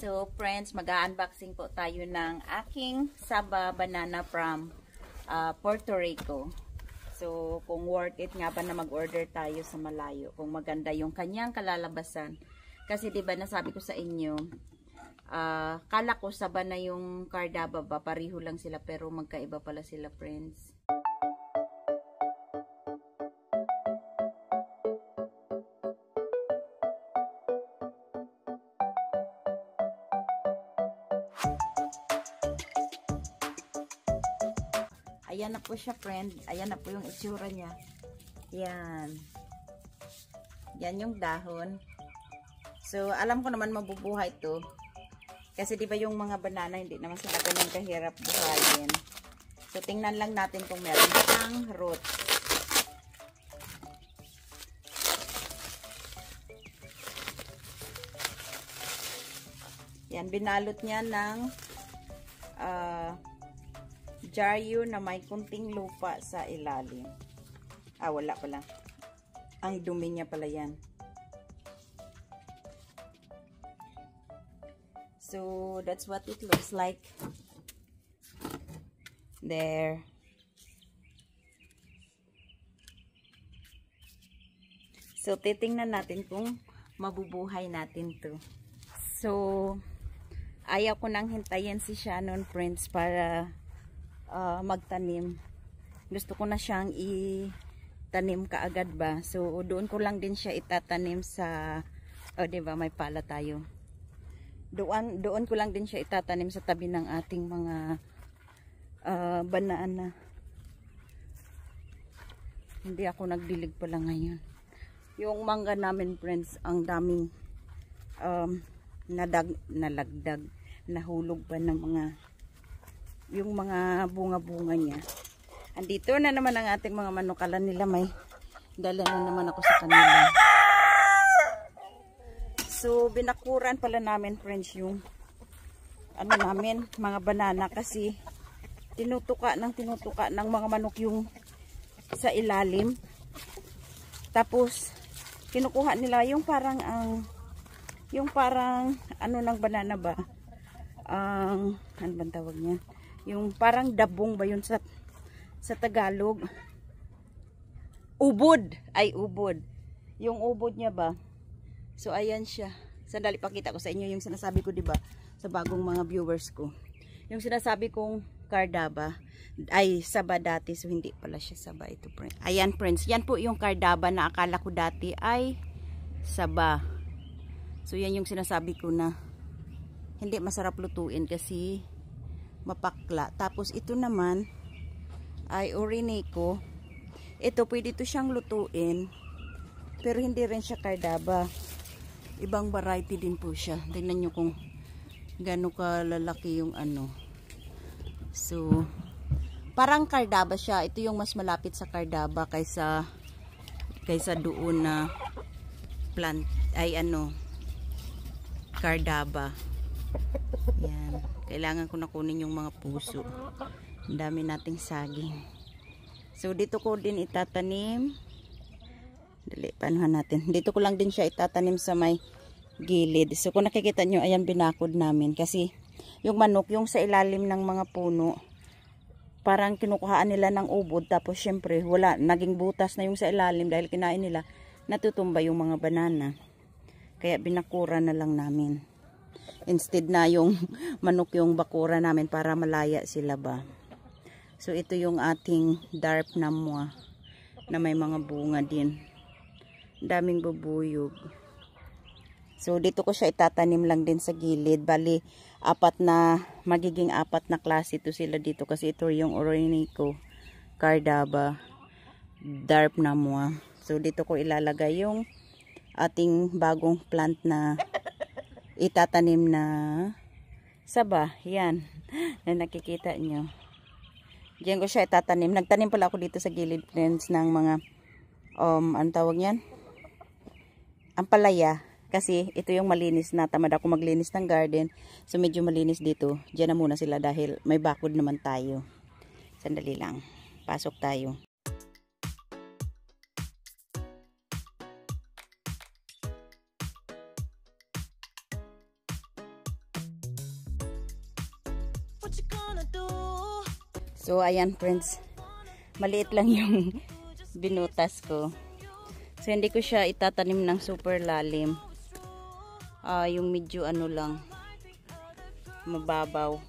So friends, mag-unboxing po tayo ng aking Saba banana from Puerto Rico. So kung worth it nga ba na mag-order tayo sa malayo, kung maganda yung kanyang kalalabasan. Kasi 'di ba nasabi ko sa inyo, kala ko Saba na yung Cardaba ba, pareho lang sila pero magkaiba pala sila friends. Ayan na po siya friend. Ayan na po yung itsura niya. Yan. Yan yung dahon. So, alam ko naman mabubuhay to. Kasi di ba yung mga banana, hindi naman sila ganun kahirap buhayin. So, tingnan lang natin kung meron siyang root. Yan, binalot niya ng jaryo na may kunting lupa sa ilalim. Wala pala. Ang dumi niya pala yan. So, that's what it looks like. There. So, titingnan natin kung mabubuhay natin to. So, ayaw ko nang hintayin si Shannon friends para magtanim. Gusto ko na siyang itanim kaagad ba. So doon ko lang din siya itatanim sa diba may pala tayo. Doon ko lang din siya itatanim sa tabi ng ating mga banana. Hindi ako nagdilig pala ngayon. Yung mangga namin friends, ang daming nalagdag, nahulog pa ng mga yung mga bunga-bunga niya. Andito na naman ang ating mga manok. Kala nila may dala na naman ako sa kanila. So, binakuran pala namin friends yung namin, mga banana kasi tinutuka ng mga manok yung sa ilalim. Tapos, kinukuha nila yung parang ng banana ba? Ano bang tawag niya? Yung parang dabong ba yun sa Tagalog? Ubod. Ay, ubod. Yung ubod niya ba? So, ayan siya. Sandali, pakita ko sa inyo yung sinasabi ko, diba? Sa bagong mga viewers ko. Yung sinasabi kong Cardaba, ay Saba dati. So, hindi pala siya Saba. Ito, friends. Ayan, friends. Yan po yung Cardaba na akala ko dati ay Saba. So, yan yung sinasabi ko na hindi masarap lutuin kasi mapakla. Tapos ito naman ay Orinoco. Ito pwede ito siyang lutuin pero hindi rin siya Cardaba. Ibang variety din po siya. Tingnan nyo kung gaano kalalaki yung So parang Cardaba siya. Ito yung mas malapit sa Cardaba kaysa doon na plant ay Cardaba. Yan. Kailangan ko na kunin yung mga puso. Ang dami nating saging. So, dito ko din itatanim. Dali, panuhan natin. Dito ko lang din siya itatanim sa may gilid. So, kung nakikita nyo, ayan binakod namin. Kasi, yung manok, yung sa ilalim ng mga puno, parang kinukuhaan nila ng ubod. Tapos, syempre, wala. Naging butas na yung sa ilalim dahil kinain nila. Natutumba yung mga banana. Kaya, binakura na lang namin. Instead na yung manok yung bakura namin para malaya sila ba. So ito yung ating darp na mua na may mga bunga din. Daming bubuyog. So dito ko siya itatanim lang din sa gilid. Bali magiging apat na klase ito sila dito kasi ito yung Orinoco, Cardaba, darp na mua. So dito ko ilalagay yung ating bagong plant na itatanim na Saba. Yan. Na nakikita nyo. Diyan ko siya itatanim. Nagtanim pala ako dito sa gilid friends ng mga ang tawag yan? Ampalaya. Kasi ito yung malinis na. Tamad ako maglinis ng garden. So medyo malinis dito. Diyan na muna sila dahil may bakod naman tayo. Sandali lang. Pasok tayo. So, ayan friends. Maliit lang yung binutas ko. So, hindi ko siya itatanim ng super lalim. Yung medyo ano lang, mababaw.